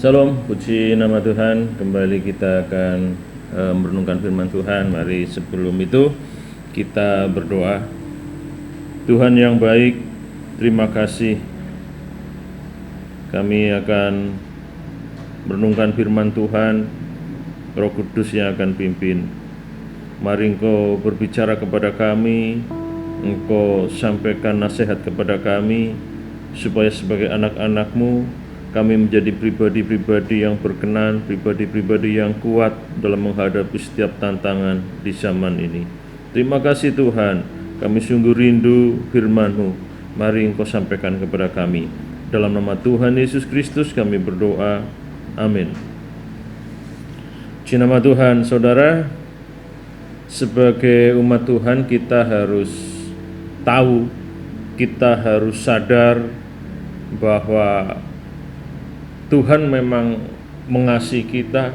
Salam, puji nama Tuhan. Kembali kita akan merenungkan firman Tuhan. Mari sebelum itu kita berdoa. Tuhan yang baik, terima kasih. Kami akan merenungkan firman Tuhan. Roh Kudus yang akan pimpin. Mari Engkau berbicara kepada kami, Engkau sampaikan nasihat kepada kami, supaya sebagai anak-anak-Mu kami menjadi pribadi-pribadi yang berkenan, pribadi-pribadi yang kuat dalam menghadapi setiap tantangan di zaman ini. Terima kasih Tuhan, kami sungguh rindu firman-Mu. Mari Engkau sampaikan kepada kami. Dalam nama Tuhan Yesus Kristus kami berdoa. Amin. Puji nama Tuhan, saudara. Sebagai umat Tuhan kita harus tahu, kita harus sadar bahwa Tuhan memang mengasihi kita.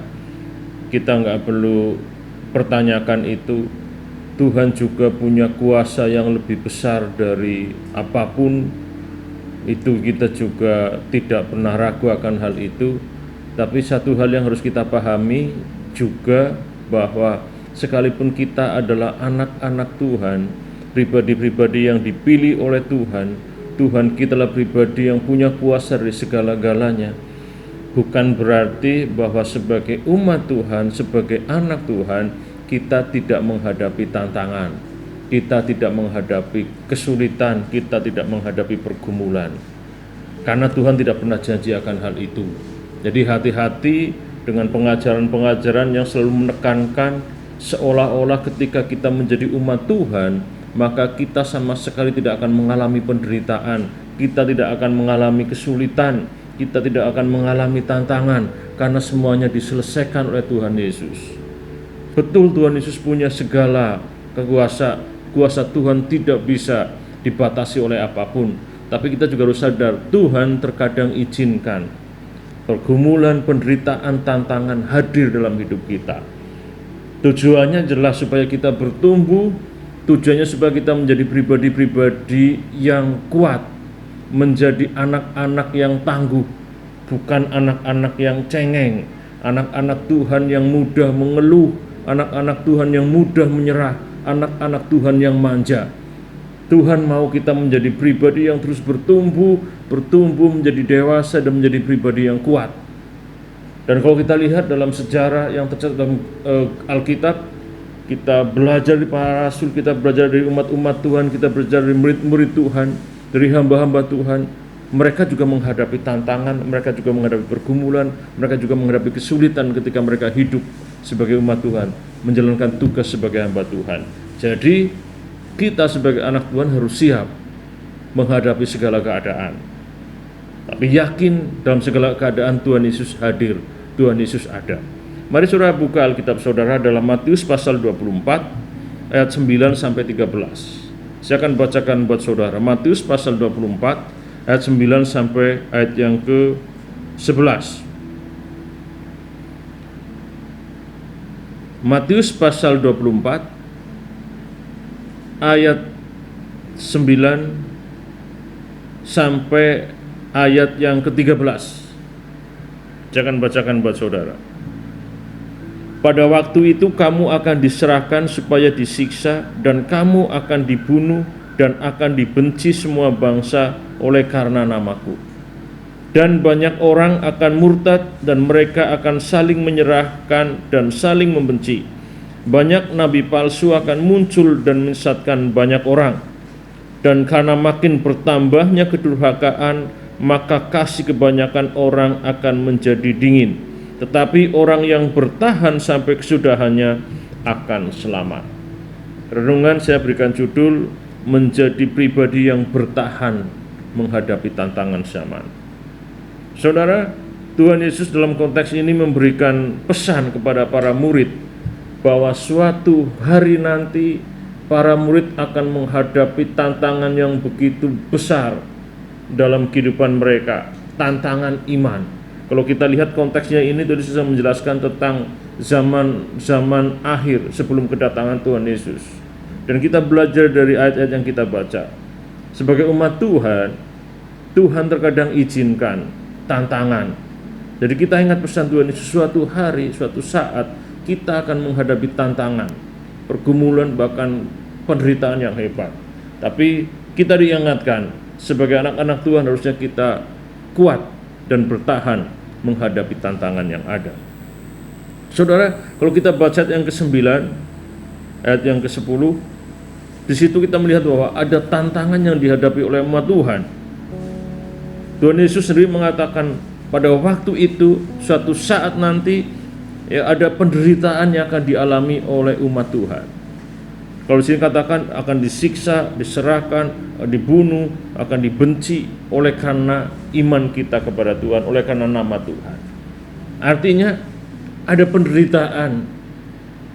Kita nggak perlu pertanyakan itu. Tuhan juga punya kuasa yang lebih besar dari apapun. Itu kita juga tidak pernah ragu akan hal itu. Tapi satu hal yang harus kita pahami juga, bahwa sekalipun kita adalah anak-anak Tuhan, pribadi-pribadi yang dipilih oleh Tuhan, Tuhan kita adalah pribadi yang punya kuasa dari segala-galanya. Bukan berarti bahwa sebagai umat Tuhan, sebagai anak Tuhan, kita tidak menghadapi tantangan, kita tidak menghadapi kesulitan, kita tidak menghadapi pergumulan. Karena Tuhan tidak pernah janji akan hal itu. Jadi hati-hati dengan pengajaran-pengajaran yang selalu menekankan seolah-olah ketika kita menjadi umat Tuhan, maka kita sama sekali tidak akan mengalami penderitaan, kita tidak akan mengalami kesulitan, kita tidak akan mengalami tantangan, karena semuanya diselesaikan oleh Tuhan Yesus. Betul, Tuhan Yesus punya segala kuasa Tuhan tidak bisa dibatasi oleh apapun. Tapi kita juga harus sadar, Tuhan terkadang izinkan pergumulan, penderitaan, tantangan hadir dalam hidup kita. Tujuannya jelas supaya kita bertumbuh, tujuannya supaya kita menjadi pribadi-pribadi yang kuat, menjadi anak-anak yang tangguh, bukan anak-anak yang cengeng, anak-anak Tuhan yang mudah mengeluh, anak-anak Tuhan yang mudah menyerah, anak-anak Tuhan yang manja. Tuhan mau kita menjadi pribadi yang terus bertumbuh menjadi dewasa dan menjadi pribadi yang kuat. Dan kalau kita lihat dalam sejarah yang tercatat dalam Alkitab, kita belajar dari para rasul, kita belajar dari umat-umat Tuhan, kita belajar dari murid-murid Tuhan, dari hamba-hamba Tuhan. Mereka juga menghadapi tantangan, mereka juga menghadapi pergumulan, mereka juga menghadapi kesulitan ketika mereka hidup sebagai umat Tuhan, menjalankan tugas sebagai hamba Tuhan. Jadi kita sebagai anak Tuhan harus siap menghadapi segala keadaan. Tapi yakin dalam segala keadaan Tuhan Yesus hadir, Tuhan Yesus ada. Mari saudara buka Alkitab saudara dalam Matius pasal 24 ayat 9 sampai 13. Saya akan bacakan buat saudara. Matius pasal 24 ayat 9 sampai ayat yang ke-11. Matius pasal 24 ayat 9 sampai ayat yang ke-13. Saya akan bacakan buat saudara. Pada waktu itu kamu akan diserahkan supaya disiksa, dan kamu akan dibunuh dan akan dibenci semua bangsa oleh karena namaku. Dan banyak orang akan murtad dan mereka akan saling menyerahkan dan saling membenci. Banyak nabi palsu akan muncul dan menyesatkan banyak orang. Dan karena makin bertambahnya kedurhakaan, maka kasih kebanyakan orang akan menjadi dingin. Tetapi orang yang bertahan sampai kesudahannya akan selamat. Renungan saya berikan judul, menjadi pribadi yang bertahan menghadapi tantangan zaman. Saudara, Tuhan Yesus dalam konteks ini memberikan pesan kepada para murid bahwa suatu hari nanti para murid akan menghadapi tantangan yang begitu besar dalam kehidupan mereka, tantangan iman. Kalau kita lihat konteksnya ini tadi saya menjelaskan tentang zaman akhir sebelum kedatangan Tuhan Yesus. Dan kita belajar dari ayat-ayat yang kita baca. Sebagai umat Tuhan, Tuhan terkadang izinkan tantangan, Jadi kita ingat pesan Tuhan Yesus, suatu hari, suatu saat kita akan menghadapi tantangan, pergumulan, bahkan penderitaan yang hebat. Tapi kita diingatkan sebagai anak-anak Tuhan harusnya kita kuat dan bertahan menghadapi tantangan yang ada. Saudara, kalau kita baca ayat yang ke-9, ayat yang ke-10, di situ kita melihat bahwa ada tantangan yang dihadapi oleh umat Tuhan. Tuhan Yesus sendiri mengatakan pada waktu itu, suatu saat nanti ya, ada penderitaan yang akan dialami oleh umat Tuhan. Kalau di sini katakan akan disiksa, diserahkan, dibunuh, akan dibenci oleh karena iman kita kepada Tuhan, oleh karena nama Tuhan. Artinya ada penderitaan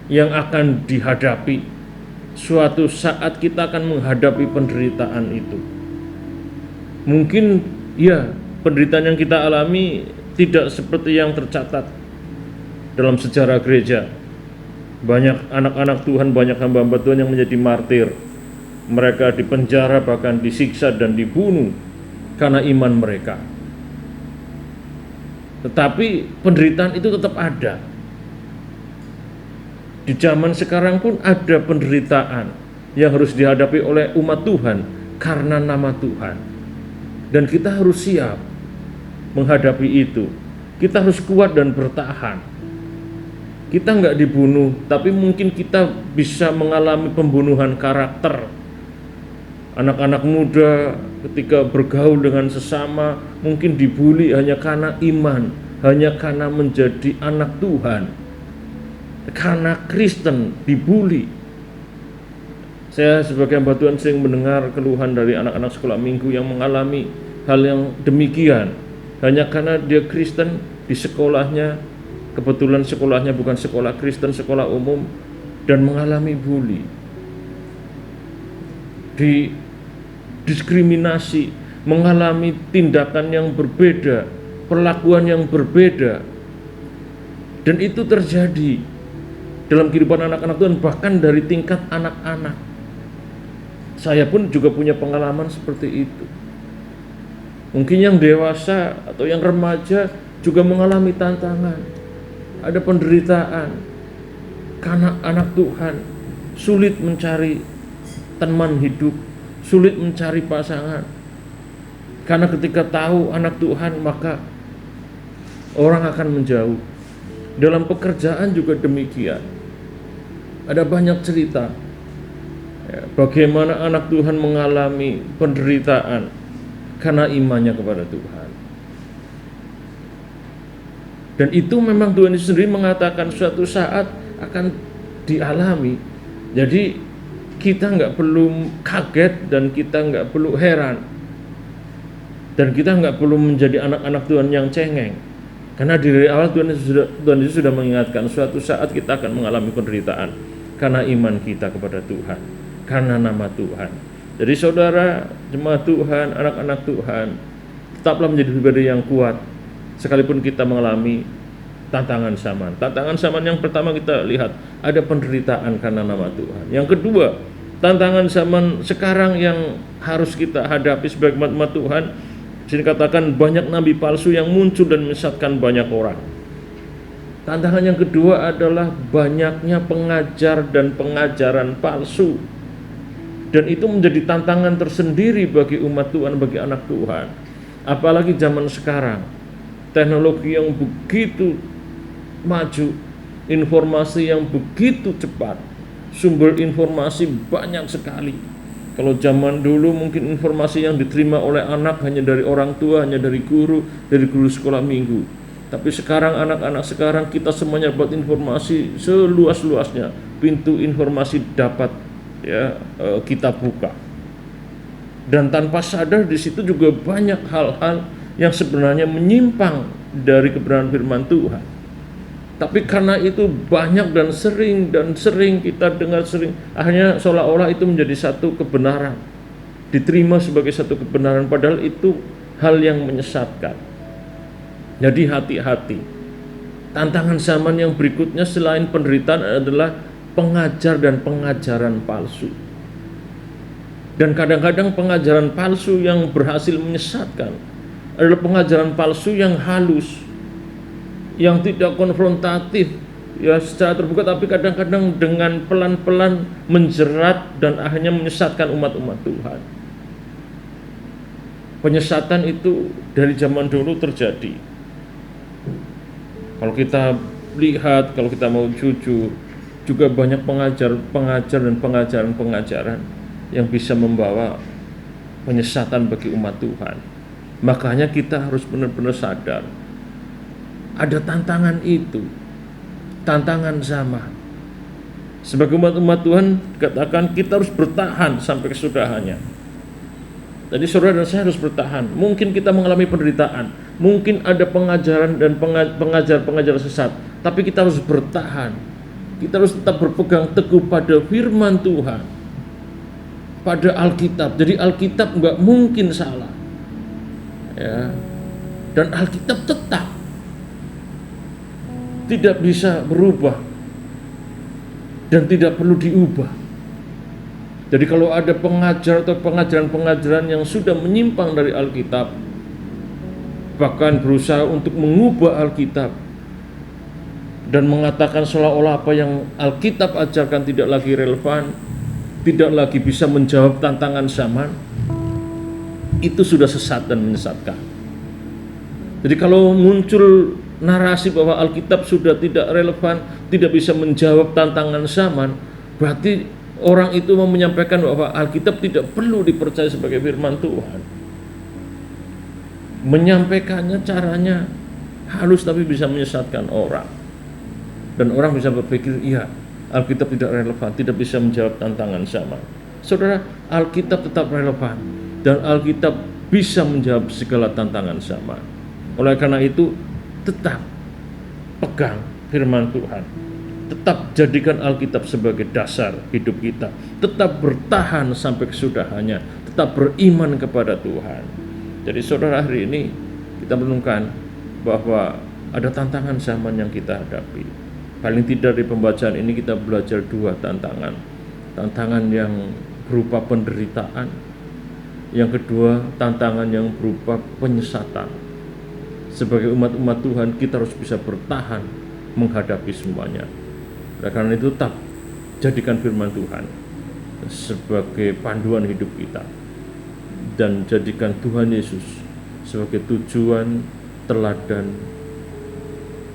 yang akan dihadapi. Suatu saat kita akan menghadapi penderitaan itu. Mungkin ya, penderitaan yang kita alami tidak seperti yang tercatat dalam sejarah gereja. Banyak anak-anak Tuhan, banyak hamba-hamba Tuhan yang menjadi martir. Mereka dipenjara, bahkan disiksa dan dibunuh karena iman mereka. Tetapi penderitaan itu tetap ada. Di zaman sekarang pun ada penderitaan yang harus dihadapi oleh umat Tuhan karena nama Tuhan. Dan kita harus siap menghadapi itu. Kita harus kuat dan bertahan. Kita nggak dibunuh, tapi mungkin kita bisa mengalami pembunuhan karakter. Anak-anak muda ketika bergaul dengan sesama mungkin dibully hanya karena iman, hanya karena menjadi anak Tuhan, karena Kristen dibully. Saya sebagai hamba Tuhan sering mendengar keluhan dari anak-anak sekolah minggu yang mengalami hal yang demikian. Hanya karena dia Kristen, di sekolahnya, kebetulan sekolahnya bukan sekolah Kristen, sekolah umum, dan mengalami bully, didiskriminasi, mengalami tindakan yang berbeda, perlakuan yang berbeda. Dan itu terjadi dalam kehidupan anak-anak Tuhan, bahkan dari tingkat anak-anak. Saya pun juga punya pengalaman seperti itu. Mungkin yang dewasa atau yang remaja juga mengalami tantangan, ada penderitaan karena anak Tuhan sulit mencari teman hidup, sulit mencari pasangan. Karena ketika tahu anak Tuhan, maka orang akan menjauh. Dalam pekerjaan juga demikian. Ada banyak cerita ya, bagaimana anak Tuhan mengalami penderitaan karena imannya kepada Tuhan. Dan itu memang Tuhan Yesus sendiri mengatakan suatu saat akan dialami. Jadi kita nggak perlu kaget dan kita nggak perlu heran. Dan kita nggak perlu menjadi anak-anak Tuhan yang cengeng. Karena dari awal Tuhan Yesus sudah mengingatkan suatu saat kita akan mengalami penderitaan karena iman kita kepada Tuhan, karena nama Tuhan. Jadi saudara, jemaat Tuhan, anak-anak Tuhan, tetaplah menjadi pribadi yang kuat sekalipun kita mengalami tantangan zaman. Tantangan zaman yang pertama kita lihat ada penderitaan karena nama Tuhan. Yang kedua, tantangan zaman sekarang yang harus kita hadapi sebagai umat Tuhan. Sini katakan banyak nabi palsu yang muncul dan menyesatkan banyak orang. Tantangan yang kedua adalah banyaknya pengajar dan pengajaran palsu. Dan itu menjadi tantangan tersendiri bagi umat Tuhan, bagi anak Tuhan. Apalagi zaman sekarang, teknologi yang begitu maju, informasi yang begitu cepat, sumber informasi banyak sekali. Kalau zaman dulu mungkin informasi yang diterima oleh anak hanya dari orang tua, hanya dari guru sekolah minggu. Tapi sekarang anak-anak sekarang kita semuanya dapat informasi seluas-luasnya. Pintu informasi dapat ya kita buka. Dan tanpa sadar di situ juga banyak hal-hal yang sebenarnya menyimpang dari kebenaran firman Tuhan. Tapi karena itu banyak dan sering kita dengar akhirnya seolah-olah itu menjadi satu kebenaran, diterima sebagai satu kebenaran, padahal itu hal yang menyesatkan. Jadi hati-hati. Tantangan zaman yang berikutnya selain penderitaan adalah pengajar dan pengajaran palsu. Dan kadang-kadang pengajaran palsu yang berhasil menyesatkan adalah pengajaran palsu yang halus, yang tidak konfrontatif ya secara terbuka, tapi kadang-kadang dengan pelan-pelan menjerat dan akhirnya menyesatkan umat-umat Tuhan. Penyesatan itu dari zaman dulu terjadi. Kalau kita lihat, kalau kita mau jujur, juga banyak pengajar dan pengajaran yang bisa membawa penyesatan bagi umat Tuhan. Makanya kita harus benar-benar sadar ada tantangan itu, tantangan zaman. Sebagai umat Tuhan, katakan kita harus bertahan sampai kesudahannya. Jadi saudara dan saya harus bertahan. Mungkin kita mengalami penderitaan, mungkin ada pengajaran dan pengajar sesat, tapi kita harus bertahan. Kita harus tetap berpegang teguh pada firman Tuhan, pada Alkitab. Jadi Alkitab nggak mungkin salah, ya. Dan Alkitab tetap tidak bisa berubah dan tidak perlu diubah. Jadi kalau ada pengajar atau pengajaran yang sudah menyimpang dari Alkitab, bahkan berusaha untuk mengubah Alkitab dan mengatakan seolah-olah apa yang Alkitab ajarkan tidak lagi relevan, tidak lagi bisa menjawab tantangan zaman, itu sudah sesat dan menyesatkan. Jadi kalau muncul narasi bahwa Alkitab sudah tidak relevan, tidak bisa menjawab tantangan zaman, berarti orang itu mau menyampaikan bahwa Alkitab tidak perlu dipercaya sebagai firman Tuhan. Menyampaikannya caranya halus tapi bisa menyesatkan orang. Dan orang bisa berpikir, iya, Alkitab tidak relevan, tidak bisa menjawab tantangan zaman. Saudara, Alkitab tetap relevan dan Alkitab bisa menjawab segala tantangan zaman. Oleh karena itu, tetap pegang firman Tuhan. Tetap jadikan Alkitab sebagai dasar hidup kita. Tetap bertahan sampai kesudahannya. Tetap beriman kepada Tuhan. Jadi saudara, hari ini kita merenungkan bahwa ada tantangan zaman yang kita hadapi. Paling tidak di pembacaan ini kita belajar dua tantangan. Tantangan yang berupa penderitaan. Yang kedua, tantangan yang berupa penyesatan. Sebagai umat-umat Tuhan, kita harus bisa bertahan menghadapi semuanya. Karena itu tetap jadikan firman Tuhan sebagai panduan hidup kita dan jadikan Tuhan Yesus sebagai tujuan teladan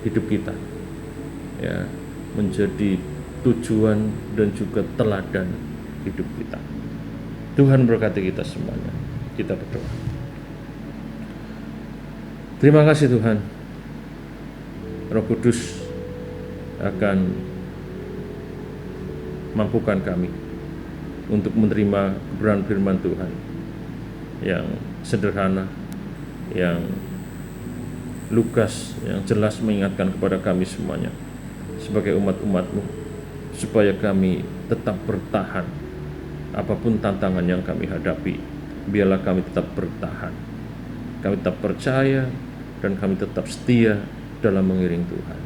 hidup kita, ya, menjadi tujuan dan juga teladan hidup kita. Tuhan berkati kita semuanya. Kita berdoa. Terima kasih Tuhan, Roh Kudus akan mampukan kami untuk menerima kebenaran firman Tuhan yang sederhana, yang lugas, yang jelas mengingatkan kepada kami semuanya sebagai umat-umat-Mu, supaya kami tetap bertahan apapun tantangan yang kami hadapi. Biarlah kami tetap bertahan, kami tetap percaya, dan kami tetap setia dalam mengiring Tuhan.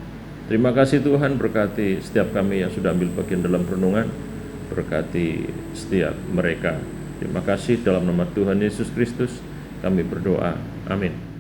Terima kasih Tuhan, berkati setiap kami yang sudah ambil bagian dalam renungan, berkati setiap mereka. Terima kasih, dalam nama Tuhan Yesus Kristus kami berdoa, amin.